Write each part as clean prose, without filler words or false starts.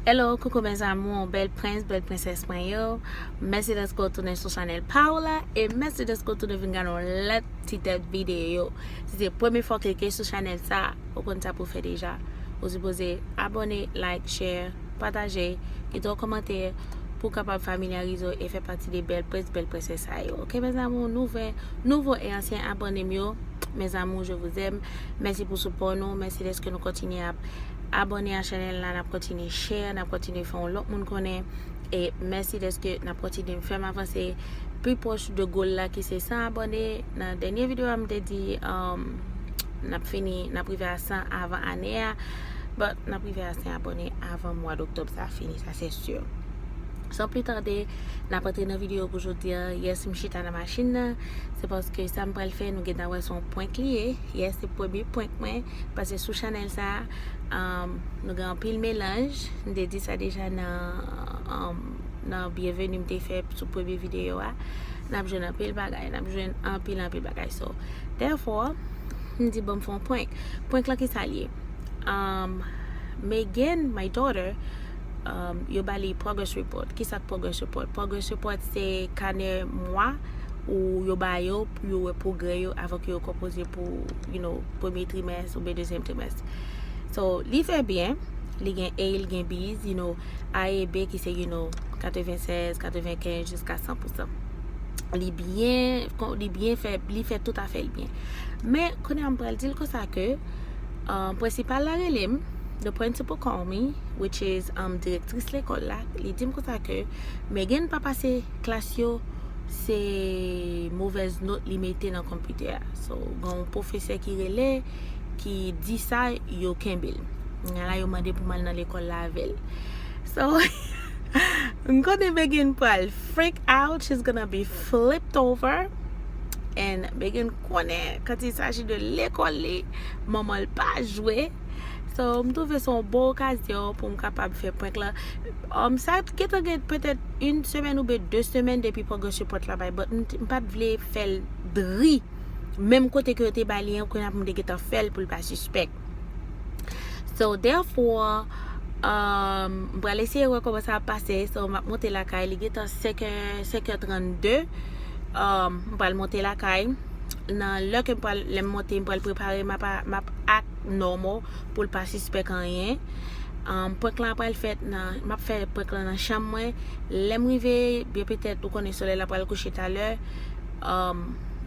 Hello, coucou mes amours, belle prince, belle princesse Premye. Merci de retourner sur Chanel Paola et merci de retourner venir dans la petite vidéo. Si c'est la première fois que vous cliquez sur Chanel ça, vous comptez pour faire déjà. Vous supposez abonner, like, share, partager, quitter un commentaire pour capable familiariser et faire partie des belles princes, belles princesses. Ok mes amours, nouveaux et anciens abonnés mieux. Mes amours, je vous aime. Merci pour ce support nous. Merci de ce que nous continuons à abonner à la chaîne là, n'a continuer share, n'a continuer faire l'autre monde connaît et merci de ce que n'a continuer faire avancer plus proche de goal là qui c'est 100 abonnés. Dans dernière vidéo on m'a dit n'a fini n'a privé à 100 avant année but n'a privé à 100 abonnés avant mois d'octobre ça fini ça c'est sûr. Sans plus tarder, n'a pas dans la vidéo pour aujourd'hui. Yes, je suis dans la machine. C'est parce que ça me le faire nous avons son point clé. Yes, c'est le premier point parce que sur Chanel ça nous avons pile mélange. On dit ça déjà dans bienvenue me fait sur première vidéo n'a besoin un pile bagage, n'a besoin un pile bagage. So, therefore, on dit bon font point là qui s'allie. Megan, my daughter, yo bali progress report. Qui ça progress report? Progress report c'est kanel mois ou yo ba yo progrès yo avant que yo composer pour premier trimestre ou deuxième trimestre. So li fait bien, li gen A, li gen B, A et B qui c'est 96, 95 jusqu'à 100%. Li fait tout à fait bien. Mais quand on parle dire comme ça que principal la relève the principal call me, which is directrice l'école là, il dit comme ça que Megan pas passer classe yo, c'est mauvaise note limitée dans computer. So gon professeur qui relève qui dit ça yo kembel. Là yo mandé pour mal dans l'école la veille. So quand Megan will freak out, she's gonna be flipped over. And Megan connaît quand il s'agit de l'école, maman pas jouer. So, je trouve son bon occasion pour me capable faire point là. Ça peut-être une semaine ou 2 semaines depuis pour que je porte là-bas, mais je pas vle faire dri même côté que tu balien qu'on a me de faire pour pas suspect. So therefore on va laisser voir comment ça va passer. So m'a monter la caille, il est 5h32. On va monter la caille. Dans l'heure que je monter pour préparer ma acte normal pour pas suspect rien. Pour que là pas fait m'a fait pour que dans chambre moi l'aime river bien peut-être vous connaissez soleil là pour le coucher tout à l'heure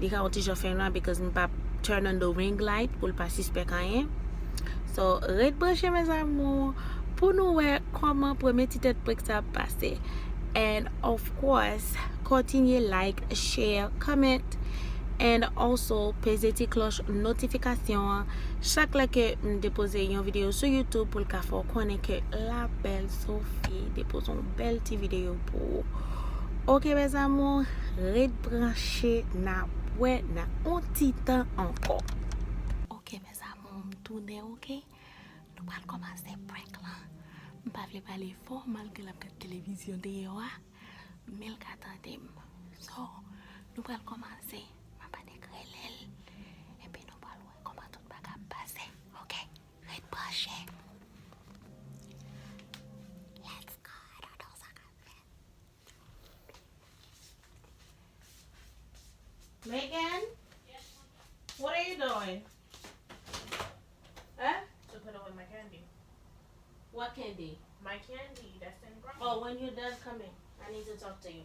il a aussi je fais là because me pas turn on the ring light pour pas suspect rien. So red brancher mes amours pour nous voir comment premier petite pour que ça passer. And of course continue like, share, comment. And also peser la cloche notification chaque fois que je dépose une vidéo sur YouTube pour le faire connaître que la belle Sophie dépose une belle petite vidéo pour. Ok mes amours, rebrancher na ouais na un petit temps encore. Ok mes amours, tournez ok. Nous allons commencer prank là. Je ne vais pas parler fort malgré la télévision de yo mais le attendez. So, nous allons commencer. Et puis nous allons voir comment tout va passer. Ok? Red branché. Let's go. I don't know ça va faire. Megan? Yes. What are you doing? Huh? To put away my candy. What candy? My candy that's in grandi. Oh, when you're done coming, I need to talk to you.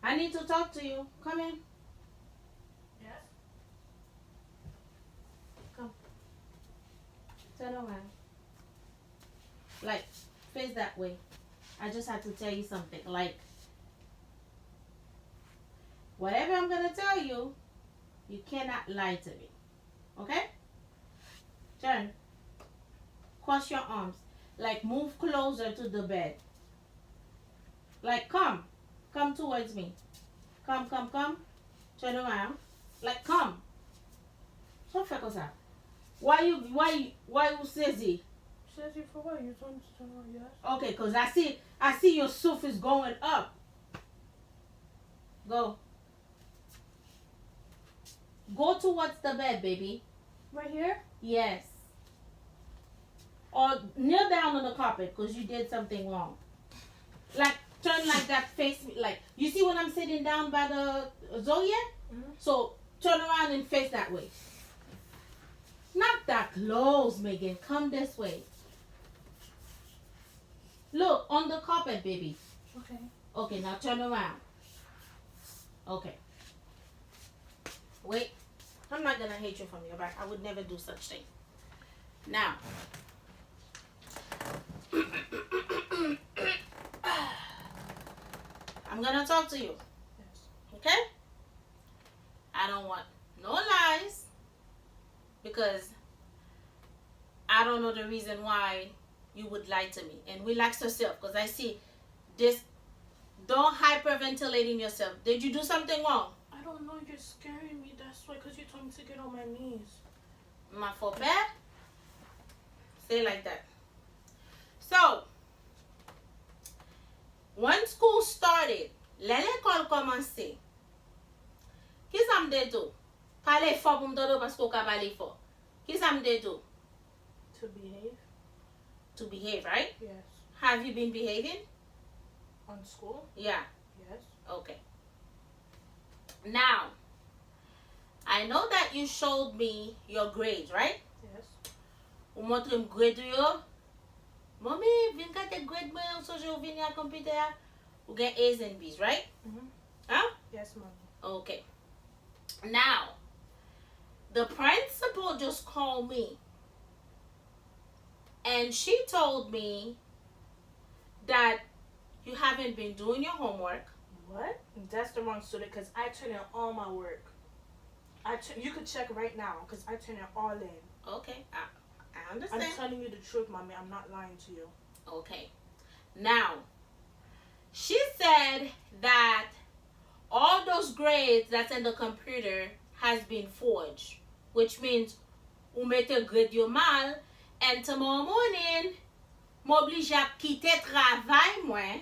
I need to talk to you. Come in. Yes. Come. Turn around. Like, face that way. I just have to tell you something. Like, whatever I'm going to tell you, you cannot lie to me. Okay? Turn. Cross your arms. Like, move closer to the bed. Like, come. Come towards me. Come. Turn around. Like, come. So fait comme ça. Why you sassy? Says you for what? You told me to turn on, yes? Okay, cause I see your surface going up. Go. Go towards the bed, baby. Right here? Yes. Or kneel down on the carpet because you did something wrong. Like, turn like that, face me. Like, you see when I'm sitting down by the Zoya? Mm-hmm. So, turn around and face that way. Not that close, Megan. Come this way. Look, on the carpet, baby. Okay. Okay, now turn around. Okay. Wait. I'm not gonna hate you from your back. I would never do such thing. Now. I'm gonna talk to you. Yes. Okay? I don't want no lies. Because I don't know the reason why you would lie to me. And relax yourself. Because I see this. Don't hyperventilating yourself. Did you do something wrong? I don't know. You're scaring me. That's why. Because you told me to get on my knees. My fault, bad? Say like that. So, when school started, l'école commençait. Qui ça me dit tout? Parler fort pour me donner parce qu'on peut parler fort. Qui ça me dit tout? To behave? To behave, right? Yes. Have you been behaving? On school? Yeah. Yes. Okay. Now, I know that you showed me your grades, right? Yes. Ou montre m grade yo. Mommy, vin ka te grade mwen so je ou vini a computer. Ou get A's and B's, right? Mm-hmm. Huh? Yes, mommy. Okay. Now, the principal just called me. And she told me that you haven't been doing your homework. What? That's the wrong student because I turn in all my work. You could check right now because I turn it all in. Okay, I understand. I'm telling you the truth, mommy. I'm not lying to you. Okay. Now, she said that all those grades that's in the computer has been forged, which means ou mette grade yo mal, and tomorrow morning, m'oblige à quitter travail mwen.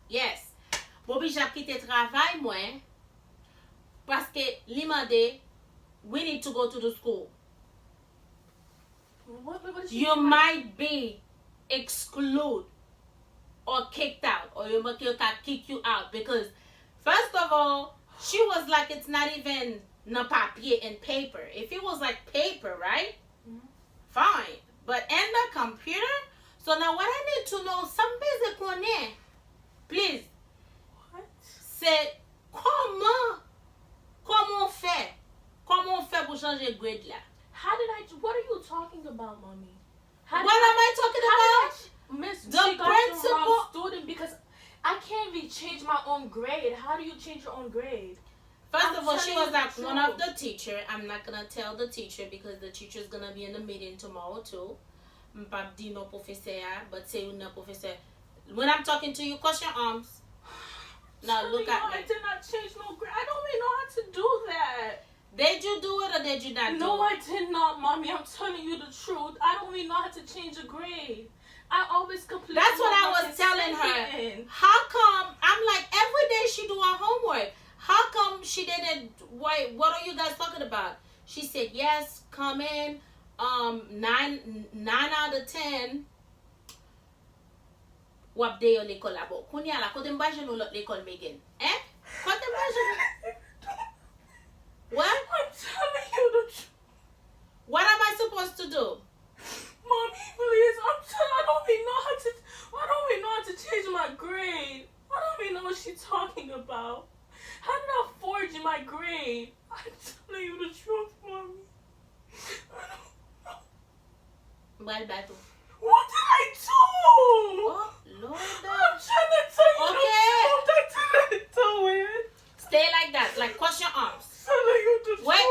Yes. M'oblige à quitter travail mwen parce que li mande we need to go to the school. What is You might be excluded or kicked out, or you might kick you out because, first of all, she was like, it's not even no papier and paper. If it was like paper, right? Mm-hmm. Fine. But in the computer, so now what I need to know, some basic one there, please. What? C'est comment on fait pour changer grade là? What are you talking about, mommy? What am I talking about? Miss, The she got the principal- wrong student because I can't even change my own grade. How do you change your own grade? First I'm of all, she telling was you like the one of truth. the teacher. I'm not gonna tell the teacher because the teacher's gonna be in the meeting tomorrow too. M'pap di no professeur, but say no professor. When I'm talking to you, cross your arms. Now Telling look you, at I me. did not change no grade. I don't even know how to do that. Did you do it or did you not do No, it? I did not, mommy. I'm telling you the truth. I don't even know how to change a grade. I always complete. That's what I homework was and telling send her. it in. How come? I'm like every day she do her homework. How come she didn't? Why? What are you guys talking about? She said yes. Come in. 9 out of 10. Wap de yo l'école la bo. Konya la kote mba jenou lot l'école Megan. Eh? Kote mba jenou. What? I'm telling you the truth. What am I supposed to do? Mommy, please. I don't even know how to change my grade. I don't even know what she's talking about. How did I forge my grade? I'm telling you the truth, mommy. I don't know. Well, battle. What did I do? Oh, Lord. I'm trying to tell you Okay. the truth. I didn't do it. Stay like that. Like, cross your arms. I'm telling you the truth, Wait.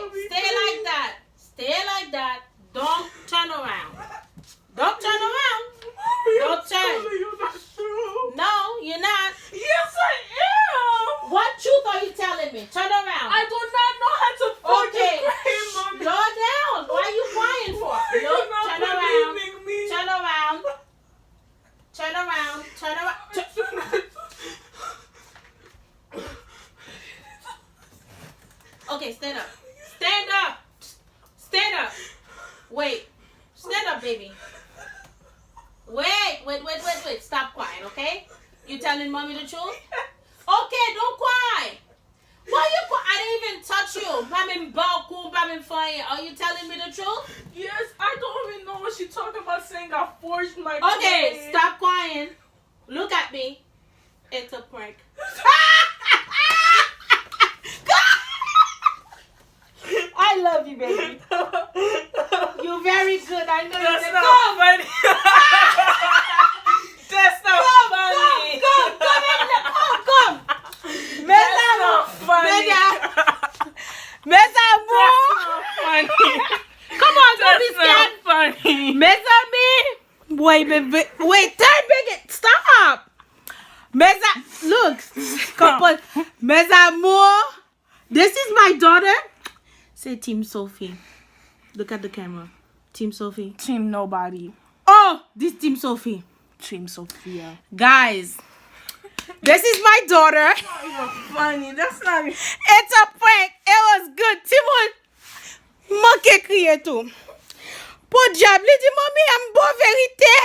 mommy, Stay please. like that. Stay like that. Don't turn around. Don't turn around. Mommy, Don't I'm turn. telling you the truth. No, you're not. Yes, I am. What truth are you telling me? Turn around. I do not know how to forge Okay. a grade, mommy. Slow down. Why are you crying for? Why Look, you not turn around. believing me? Turn around. Turn around. Turn around. Okay, stand up. Stand up. Stand up. Wait. Stand up, baby. Wait. Stop crying, okay? You telling mommy the truth? Okay, don't cry. Why you cry? I didn't even touch you. Are you telling me the truth? Yes, I don't even know what she talking about saying I forged my Okay, grade. stop crying. Look at me. It's a prank. I love you, baby. You're very good. I know That's you're not funny. That's not funny. Come. That's not funny. Mes That's amours. not funny. Come on, don't be That's not scared. funny. Mes amis. Wait, turn big. Stop. Look. Come on. Mes amours. This is my daughter. Say Team Sophie. Look at the camera. Team Sophie. Team nobody. Oh, this Team Sophie. Team Sophia. Guys, this is my daughter. Not even funny. That's not even. It's a prank. It was good. Timon, manque crier tout. Pour diable, il dit, mommy, I'm bon vérité.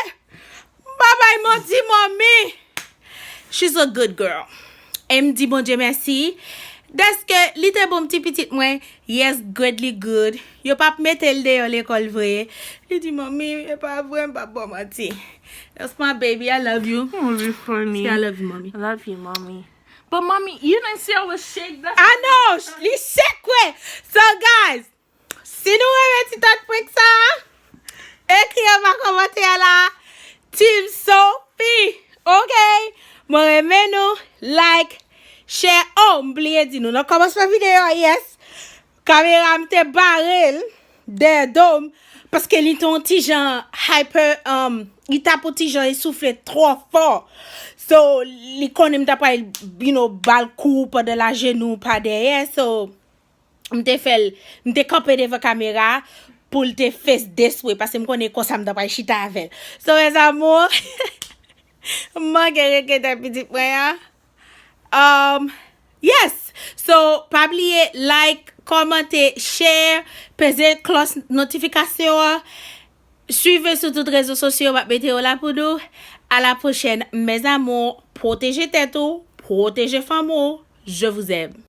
Bye-bye, mon dit, mommy. She's a good girl. Elle me dit, bon Dieu, merci. That's que, li te bon petit petit mwen, yes, greatly good. Yo pa mette l de yo l'école vrai. Li dit, mommy, yo pa vrai, pa bon menti. That's my baby, I love you. That be funny. I love you, mommy. I love you, mommy. But mommy, you didn't see I was shake. That's I know, li sekwe. So guys, si nou reme ti tot prank sa, ekri an ma komente la, Team Sophie, ok? Mwen reme nou, like, share, oh, m'bliye di nou, nan komanse pa video, yes, kamera mte barel, de dom, paske li ton ti jan hyper, li tapo ti jan esouffle trop fort, so, li konen mta pa, bal kou pa de la genou pa derrière, so, mte kampe deve kamera, pou lte face this way, paske m konen konsa mta pa chita avel. So, mes amours, man gereke te petit mwen, yes, so, pa bliye like, kommente, share, pese cloche notifikasyon, suive sur toutes réseaux sociaux, mettez là pour nous. À la prochaine, mes amours, protégez tête, protégez femme, je vous aime.